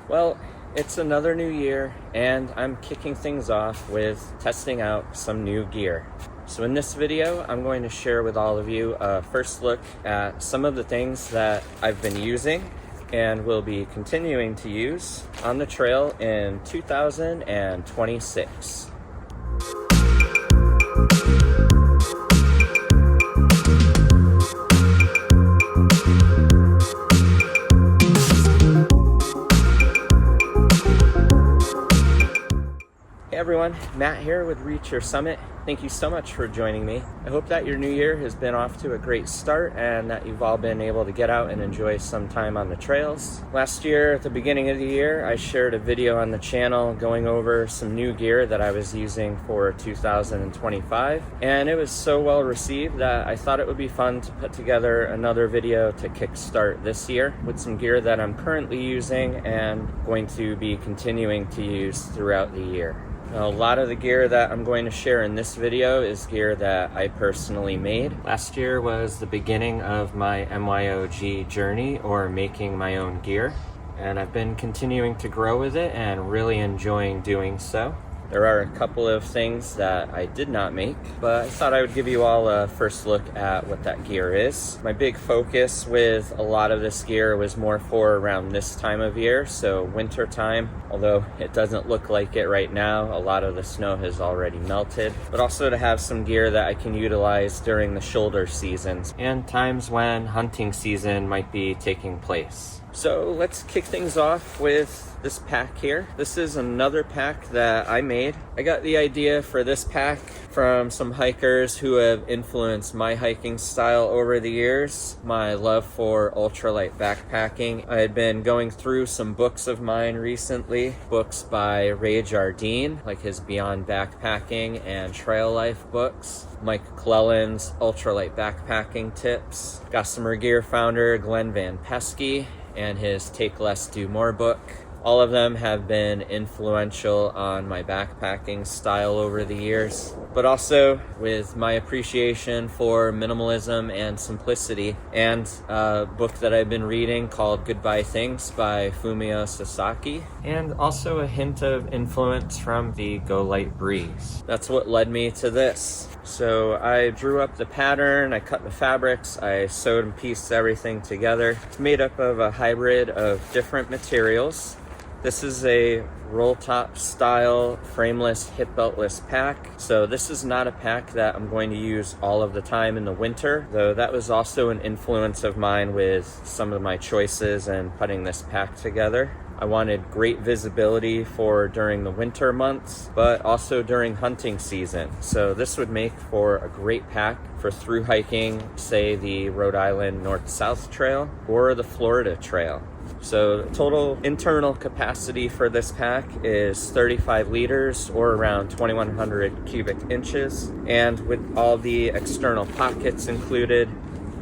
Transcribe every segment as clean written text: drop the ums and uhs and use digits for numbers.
Well, it's another new year, and I'm kicking things off with testing out some new gear. So in this video, I'm going to share with all of you a first look at some of the things that I've been using and will be continuing to use on the trail in 2026. Hey everyone, Matt here with Reach Your Summit. Thank you so much for joining me. I hope that your new year has been off to a great start and that you've all been able to get out and enjoy some time on the trails. Last year, at the beginning of the year, I shared a video on the channel going over some new gear that I was using for 2025, and it was so well received that I thought it would be fun to put together another video to kickstart this year with some gear that I'm currently using and going to be continuing to use throughout the year. A lot of the gear that I'm going to share in this video is gear that I personally made. Last year was the beginning of my MYOG journey, or making my own gear, and I've been continuing to grow with it and really enjoying doing so. There are a couple of things that I did not make, but I thought I would give you all a first look at what that gear is. My big focus with a lot of this gear was more for around this time of year, so winter time, although it doesn't look like it right now. A lot of the snow has already melted, but also to have some gear that I can utilize during the shoulder seasons and times when hunting season might be taking place. So let's kick things off with this pack here. This is another pack that I made. I got the idea for this pack from some hikers who have influenced my hiking style over the years, my love for ultralight backpacking. I had been going through some books of mine recently, books by Ray Jardine, like his Beyond Backpacking and Trail Life books, Mike McClellan's ultralight backpacking tips, Gossamer Gear founder Glenn Van Pesky and his Take Less, Do More book. All of them have been influential on my backpacking style over the years, but also with my appreciation for minimalism and simplicity, and a book that I've been reading called Goodbye Things by Fumio Sasaki, and also a hint of influence from the Go Light Breeze. That's what led me to this. So I drew up the pattern, I cut the fabrics, I sewed and pieced everything together. It's made up of a hybrid of different materials. This is a roll top style frameless hip beltless pack. So this is not a pack that I'm going to use all of the time in the winter, though that was also an influence of mine with some of my choices in putting this pack together. I wanted great visibility for during the winter months, but also during hunting season. So this would make for a great pack for through hiking, say the Rhode Island North-South Trail or the Florida Trail. So the total internal capacity for this pack is 35 liters, or around 2,100 cubic inches. And with all the external pockets included,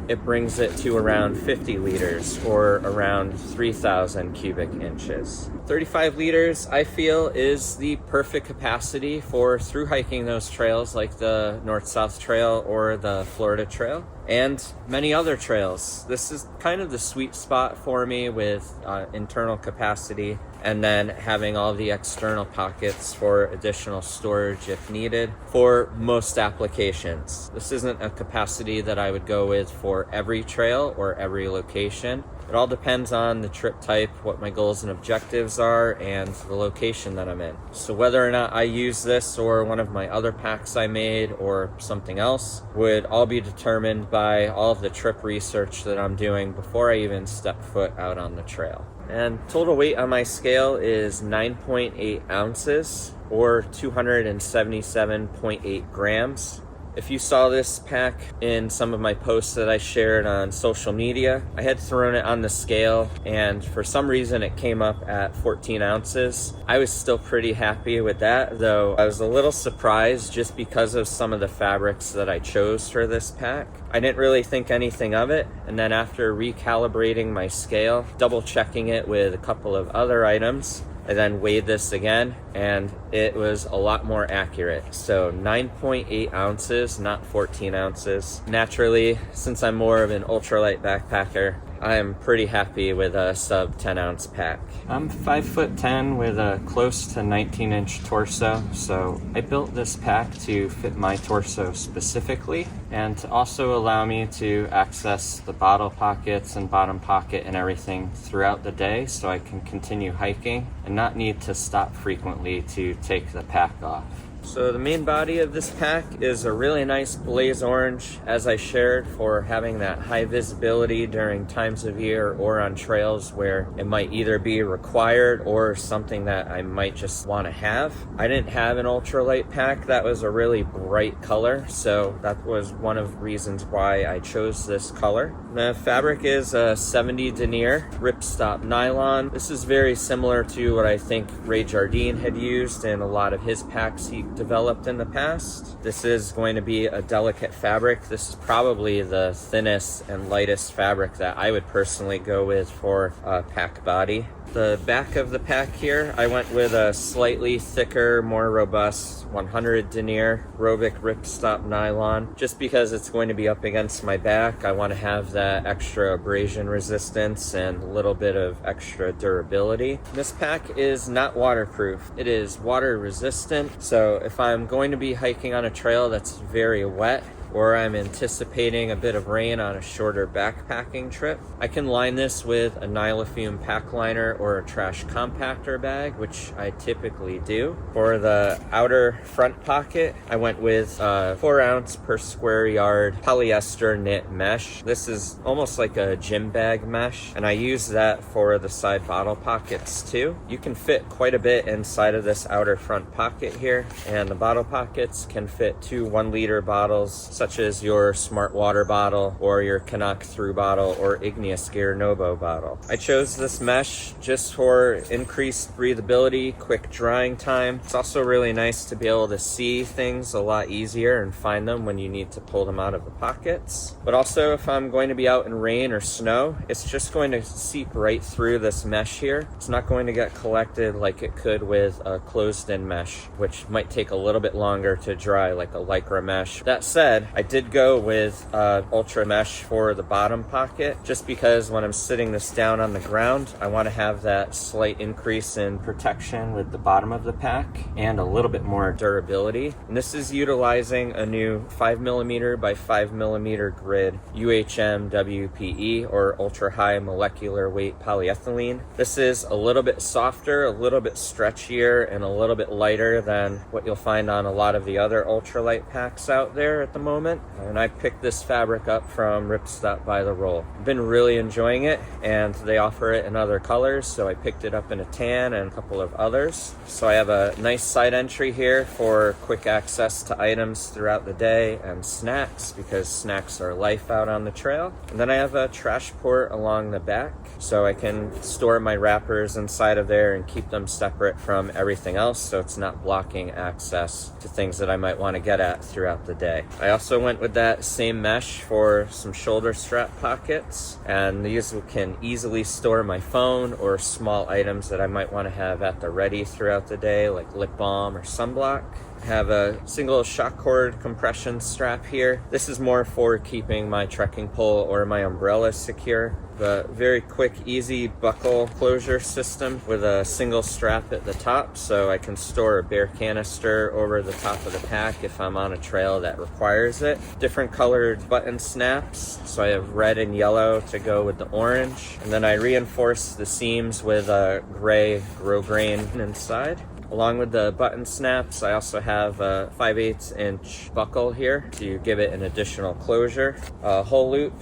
it brings it to around 50 liters, or around 3,000 cubic inches. 35 liters, I feel, is the perfect capacity for through hiking those trails like the North-South Trail or the Florida Trail, and many other trails. This is kind of the sweet spot for me with internal capacity, and then having all the external pockets for additional storage if needed for most applications. This isn't a capacity that I would go with for every trail or every location. It all depends on the trip type, what my goals and objectives are, and the location that I'm in. So whether or not I use this or one of my other packs I made or something else would all be determined by all of the trip research that I'm doing before I even step foot out on the trail. And total weight on my scale is 9.8 ounces, or 277.8 grams. If you saw this pack in some of my posts that I shared on social media, I had thrown it on the scale, and for some reason it came up at 14 ounces. I was still pretty happy with that, though I was a little surprised just because of some of the fabrics that I chose for this pack. I didn't really think anything of it, and then after recalibrating my scale, double checking it with a couple of other items, I then weighed this again, and it was a lot more accurate. So 9.8 ounces, not 14 ounces. Naturally, since I'm more of an ultralight backpacker, I am pretty happy with a sub 10 ounce pack. I'm 5'10" with a close to 19-inch torso, so I built this pack to fit my torso specifically and to also allow me to access the bottle pockets and bottom pocket and everything throughout the day, so I can continue hiking and not need to stop frequently to take the pack off. So the main body of this pack is a really nice blaze orange, as I shared, for having that high visibility during times of year or on trails where it might either be required or something that I might just want to have. I didn't have an ultralight pack that was a really bright color, so that was one of the reasons why I chose this color. The fabric is a 70 denier ripstop nylon. This is very similar to what I think Ray Jardine had used in a lot of his packs he developed in the past. This is going to be a delicate fabric. This is probably the thinnest and lightest fabric that I would personally go with for a pack body. The back of the pack here, I went with a slightly thicker, more robust 100 denier Robic ripstop nylon. Just because it's going to be up against my back, I want to have that extra abrasion resistance and a little bit of extra durability. This pack is not waterproof. It is water resistant, so if I'm going to be hiking on a trail that's very wet, or I'm anticipating a bit of rain on a shorter backpacking trip, I can line this with a Nylofume pack liner or a trash compactor bag, which I typically do. For the outer front pocket, I went with 4 ounce per square yard polyester knit mesh. This is almost like a gym bag mesh, and I use that for the side bottle pockets too. You can fit quite a bit inside of this outer front pocket here, and the bottle pockets can fit 2 1-liter bottles, such as your Smart Water bottle or your Canuck Through bottle or Igneous Gear Nobo bottle. I chose this mesh just for increased breathability, quick drying time. It's also really nice to be able to see things a lot easier and find them when you need to pull them out of the pockets. But also, if I'm going to be out in rain or snow, it's just going to seep right through this mesh here. It's not going to get collected like it could with a closed-in mesh, which might take a little bit longer to dry, like a Lycra mesh. That said, I did go with ultra mesh for the bottom pocket, just because when I'm sitting this down on the ground, I want to have that slight increase in protection with the bottom of the pack and a little bit more durability. And this is utilizing a new 5mm by 5mm grid UHM WPE, or ultra high molecular weight polyethylene. This is a little bit softer, a little bit stretchier, and a little bit lighter than what you'll find on a lot of the other ultralight packs out there at the moment. And I picked this fabric up from Ripstop by the Roll. I've been really enjoying it, and they offer it in other colors, so I picked it up in a tan and a couple of others. So I have a nice side entry here for quick access to items throughout the day and snacks, because snacks are life out on the trail. And then I have a trash port along the back, so I can store my wrappers inside of there and keep them separate from everything else, so it's not blocking access to things that I might want to get at throughout the day. I also went with that same mesh for some shoulder strap pockets, and these can easily store my phone or small items that I might want to have at the ready throughout the day, like lip balm or sunblock. I have a single shock cord compression strap here. This is more for keeping my trekking pole or my umbrella secure. The very quick, easy buckle closure system with a single strap at the top, so I can store a beer canister over the top of the pack if I'm on a trail that requires it. Different colored button snaps, so I have red and yellow to go with the orange. And then I reinforce the seams with a gray grosgrain inside. Along with the button snaps, I also have a 5/8 inch buckle here to give it an additional closure. A hole loop.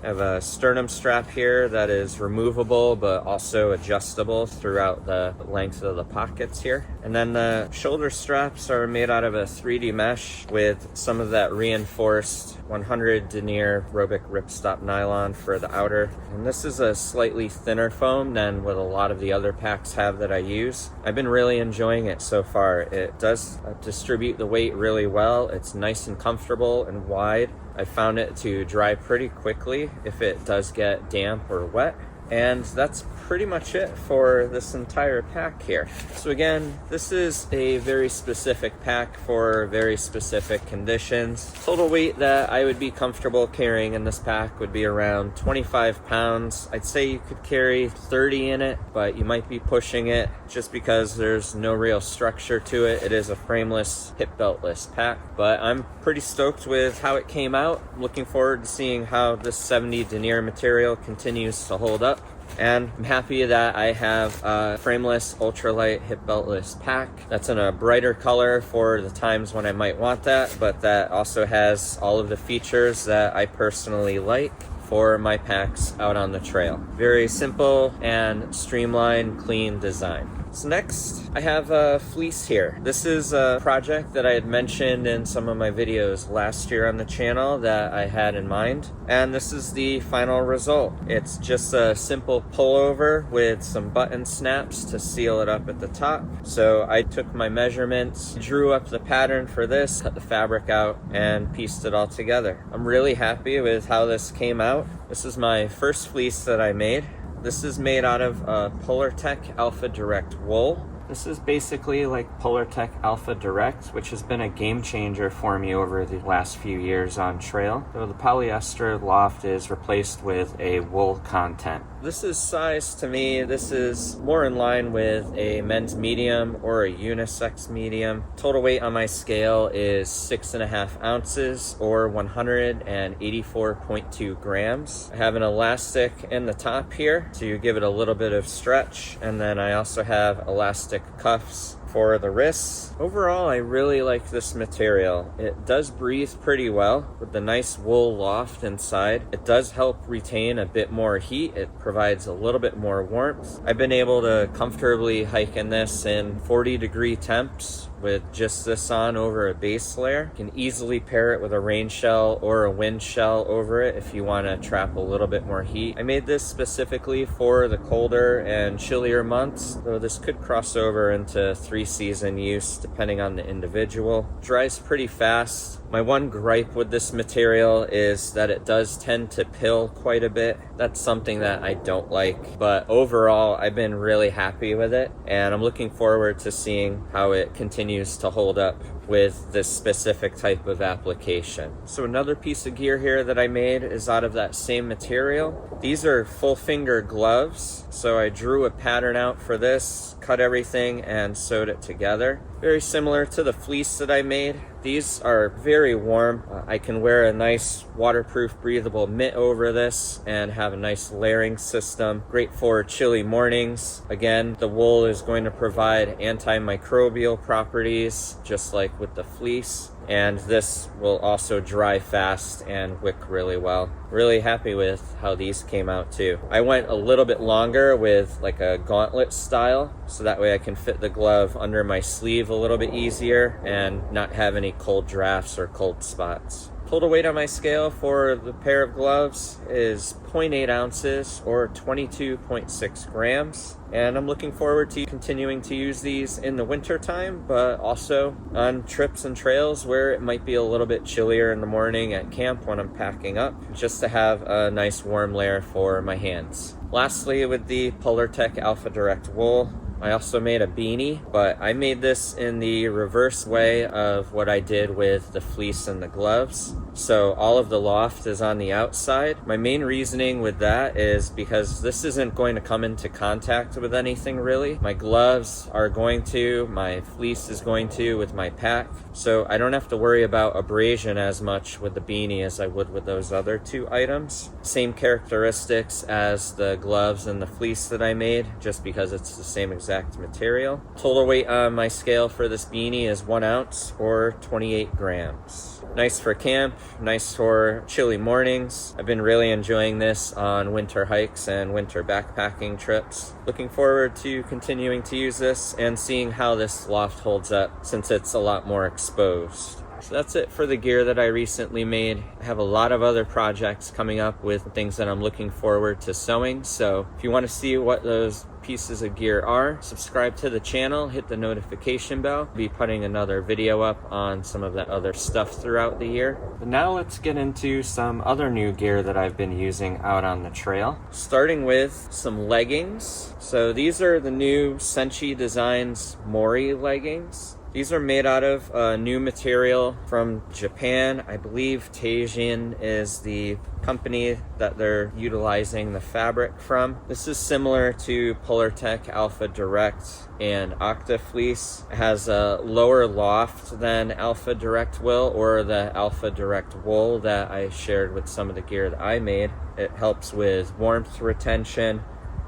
I have a sternum strap here that is removable but also adjustable throughout the length of the pockets here. And then the shoulder straps are made out of a 3D mesh with some of that reinforced 100 denier Robic ripstop nylon for the outer. And this is a slightly thinner foam than what a lot of the other packs have that I use. I've been really enjoying it so far. It does distribute the weight really well. It's nice and comfortable and wide. I found it to dry pretty quickly if it does get damp or wet. And that's pretty much it for this entire pack here. So again, this is a very specific pack for very specific conditions. Total weight that I would be comfortable carrying in this pack would be around 25 pounds. I'd say you could carry 30 in it, but you might be pushing it just because there's no real structure to it. It is a frameless, hip beltless pack, but I'm pretty stoked with how it came out. I'm looking forward to seeing how this 70 denier material continues to hold up. And I'm happy that I have a frameless, ultralight, hip beltless pack that's in a brighter color for the times when I might want that, but that also has all of the features that I personally like for my packs out on the trail. Very simple and streamlined, clean design. So next, I have a fleece here. This is a project that I had mentioned in some of my videos last year on the channel that I had in mind, and this is the final result. It's just a simple pullover with some button snaps to seal it up at the top. So I took my measurements, drew up the pattern for this, cut the fabric out, and pieced it all together. I'm really happy with how this came out. This is my first fleece that I made. This is made out of Polartec Alpha Direct wool. This is basically like Polartec Alpha Direct, which has been a game changer for me over the last few years on trail. So the polyester loft is replaced with a wool content. This is size, to me, this is more in line with a men's medium or a unisex medium. Total weight on my scale is 6.5 ounces or 184.2 grams. I have an elastic in the top here to give it a little bit of stretch, and then I also have elastic cuffs for the wrists. Overall, I really like this material. It does breathe pretty well with the nice wool loft inside. It does help retain a bit more heat. It provides a little bit more warmth. I've been able to comfortably hike in this in 40-degree temps with just this on over a base layer. You can easily pair it with a rain shell or a wind shell over it if you want to trap a little bit more heat. I made this specifically for the colder and chillier months, though this could cross over into 3-season use depending on the individual. Dries pretty fast. My one gripe with this material is that it does tend to pill quite a bit. That's something that I don't like, but overall I've been really happy with it, and I'm looking forward to seeing how it continues to hold up with this specific type of application. So another piece of gear here that I made is out of that same material. These are full finger gloves, so I drew a pattern out for this, cut everything, and sewed it together. Very similar to the fleece that I made. These are very warm. I can wear a nice waterproof breathable mitt over this and have a nice layering system. Great for chilly mornings. Again, the wool is going to provide antimicrobial properties just like with the fleece, and this will also dry fast and wick really well. Really happy with how these came out too. I went a little bit longer with like a gauntlet style, so that way I can fit the glove under my sleeve a little bit easier and not have any cold drafts or cold spots. Total weight on my scale for the pair of gloves is 0.8 ounces or 22.6 grams. And I'm looking forward to continuing to use these in the winter time, but also on trips and trails where it might be a little bit chillier in the morning at camp when I'm packing up, just to have a nice warm layer for my hands. Lastly, with the Polartec Alpha Direct wool, I also made a beanie, but I made this in the reverse way of what I did with the fleece and the gloves. So all of the loft is on the outside. My main reasoning with that is because this isn't going to come into contact with anything really. My gloves are going to, my fleece is going to with my pack. So I don't have to worry about abrasion as much with the beanie as I would with those other two items. Same characteristics as the gloves and the fleece that I made, just because it's the same exact material. Total weight on my scale for this beanie is 1 ounce or 28 grams. Nice for camp, nice for chilly mornings. I've been really enjoying this on winter hikes and winter backpacking trips. Looking forward to continuing to use this and seeing how this loft holds up since it's a lot more exposed. So that's it for the gear that I recently made. I have a lot of other projects coming up with things that I'm looking forward to sewing. So if you want to see what those pieces of gear are, subscribe to the channel, hit the notification bell. I'll be putting another video up on some of that other stuff throughout the year. But now let's get into some other new gear that I've been using out on the trail. Starting with some leggings. So these are the new Senchi Designs Mori leggings. These are made out of a new material from Japan. I believe Teijin is the company that they're utilizing the fabric from. This is similar to Polartec Alpha Direct and Octa Fleece. It has a lower loft than Alpha Direct will, or the Alpha Direct wool that I shared with some of the gear that I made. It helps with warmth retention.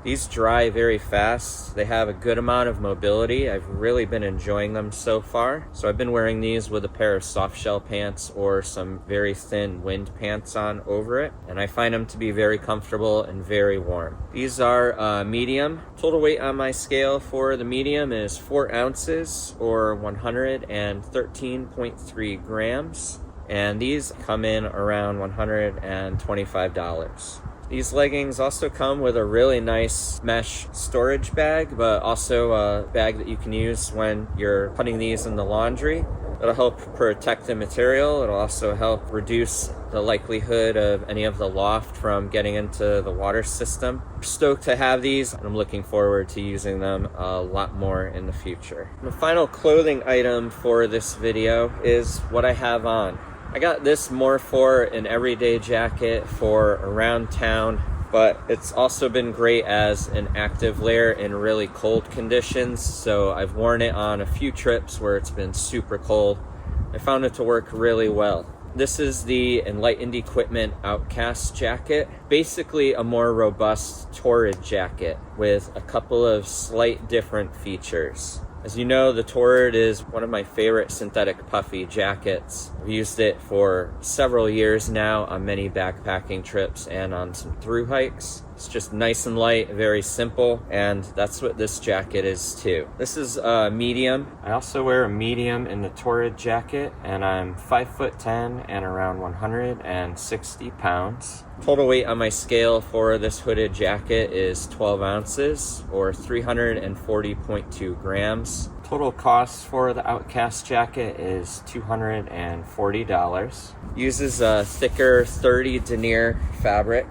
These dry very fast. They have a good amount of mobility. I've really been enjoying them so far. So I've been wearing these with a pair of soft shell pants or some very thin wind pants on over it. And I find them to be very comfortable and very warm. These are medium. Total weight on my scale for the medium is 4 ounces or 113.3 grams. And these come in around $125. These leggings also come with a really nice mesh storage bag, but also a bag that you can use when you're putting these in the laundry. It'll help protect the material. It'll also help reduce the likelihood of any of the loft from getting into the water system. I'm stoked to have these, and I'm looking forward to using them a lot more in the future. The final clothing item for this video is what I have on. I got this more for an everyday jacket for around town, but it's also been great as an active layer in really cold conditions. So I've worn it on a few trips where it's been super cold. I found it to work really well. This is the Enlightened Equipment Outcast jacket, basically a more robust Torrid jacket with a couple of slight different features. As you know, the Torrid is one of my favorite synthetic puffy jackets. I've used it for several years now on many backpacking trips and on some through hikes. It's just nice and light, very simple, and that's what this jacket is too. This is a medium. I also wear a medium in the Torrid jacket, and I'm 5'10" and around 160 pounds. Total weight on my scale for this hooded jacket is 12 ounces or 340.2 grams. Total cost for the Outcast jacket is $240. Uses a thicker 30 denier fabric,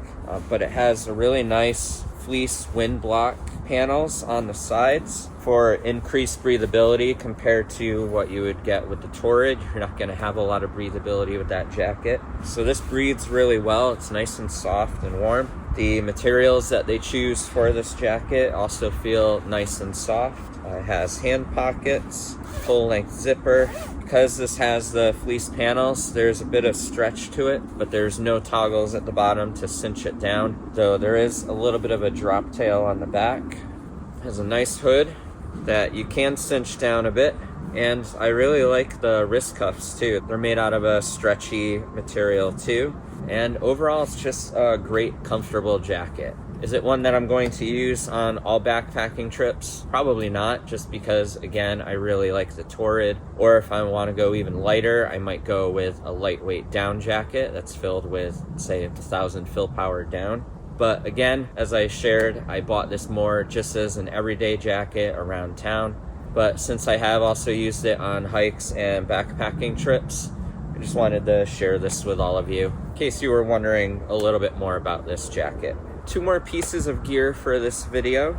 but it has a really nice fleece wind block panels on the sides for increased breathability compared to what you would get with the Torrid. You're not going to have a lot of breathability with that jacket. So this breathes really well. It's nice and soft and warm. The materials that they choose for this jacket also feel nice and soft. It has hand pockets, full length zipper. Because this has the fleece panels, there's a bit of stretch to it, but there's no toggles at the bottom to cinch it down, though there is a little bit of a drop tail on the back. It has a nice hood that you can cinch down a bit, and I really like the wrist cuffs too. They're made out of a stretchy material too, and overall it's just a great comfortable jacket. Is it one that I'm going to use on all backpacking trips? Probably not, just because, again, I really like the Torrid. Or if I want to go even lighter, I might go with a lightweight down jacket that's filled with, say, 1,000 fill power down. But again, as I shared, I bought this more just as an everyday jacket around town. But since I have also used it on hikes and backpacking trips, I just wanted to share this with all of you, in case you were wondering a little bit more about this jacket. 2 more pieces of gear for this video.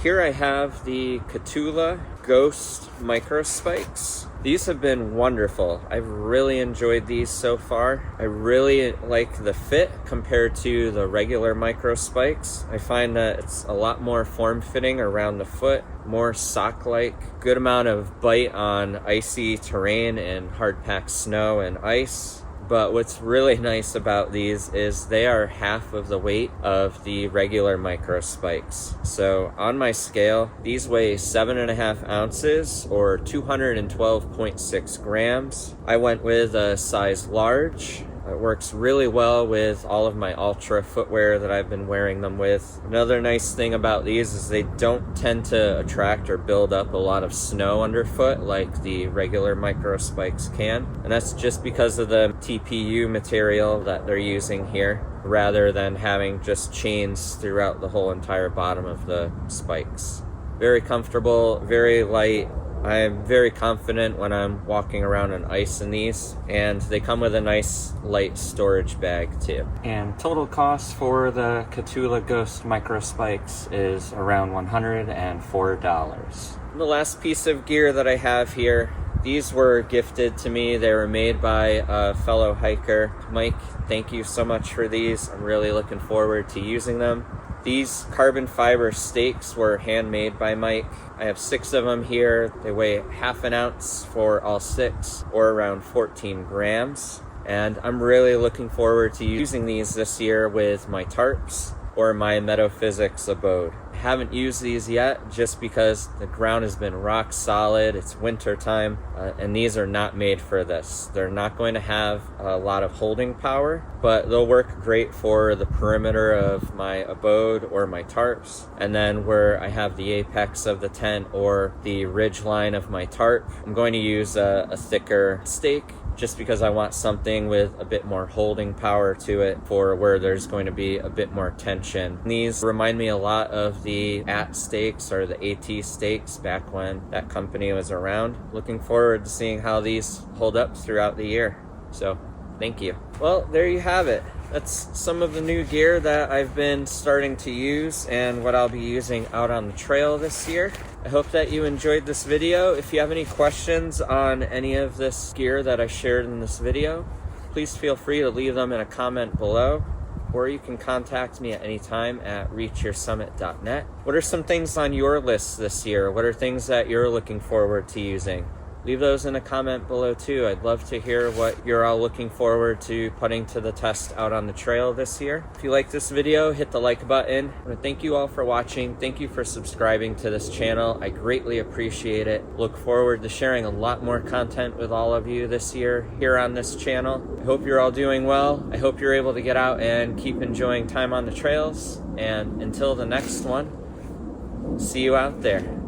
Here I have the Kahtoola Ghost Microspikes. These have been wonderful. I've really enjoyed these so far. I really like the fit compared to the regular Microspikes. I find that it's a lot more form-fitting around the foot, more sock-like, good amount of bite on icy terrain and hard-packed snow and ice. But what's really nice about these is they are half of the weight of the regular Microspikes. So on my scale, these weigh 7.5 ounces or 212.6 grams. I went with a size large, It works really well with all of my Ultra footwear that I've been wearing them with. Another nice thing about these is they don't tend to attract or build up a lot of snow underfoot like the regular Microspikes can. And that's just because of the TPU material that they're using here, rather than having just chains throughout the whole entire bottom of the spikes. Very comfortable, very light. I am very confident when I'm walking around on ice in these, and they come with a nice light storage bag too. And total cost for the Kahtoola Ghost Microspikes is around $104. The last piece of gear that I have here, these were gifted to me. They were made by a fellow hiker, Mike. Thank you so much for these. I'm really looking forward to using them. These carbon fiber stakes were handmade by Mike. I have 6 of them here. They weigh half an ounce for all 6, or around 14 grams. And I'm really looking forward to using these this year with my tarps or my Metaphysics abode. I haven't used these yet just because the ground has been rock solid. It's winter time, and these are not made for this. They're not going to have a lot of holding power, but they'll work great for the perimeter of my abode or my tarps. And then where I have the apex of the tent or the ridge line of my tarp, I'm going to use a thicker stake, just because I want something with a bit more holding power to it for where there's going to be a bit more tension. These remind me a lot of the AT stakes or the AT stakes back when that company was around. Looking forward to seeing how these hold up throughout the year. So, thank you. Well, there you have it. That's some of the new gear that I've been starting to use and what I'll be using out on the trail this year. I hope that you enjoyed this video. If you have any questions on any of this gear that I shared in this video, please feel free to leave them in a comment below, or you can contact me at any time at reachyoursummit.net. What are some things on your list this year? What are things that you're looking forward to using? Leave those in a comment below too. I'd love to hear what you're all looking forward to putting to the test out on the trail this year. If you like this video, hit the like button. I want to thank you all for watching. Thank you for subscribing to this channel. I greatly appreciate it. Look forward to sharing a lot more content with all of you this year here on this channel. I hope you're all doing well. I hope you're able to get out and keep enjoying time on the trails. And until the next one, see you out there.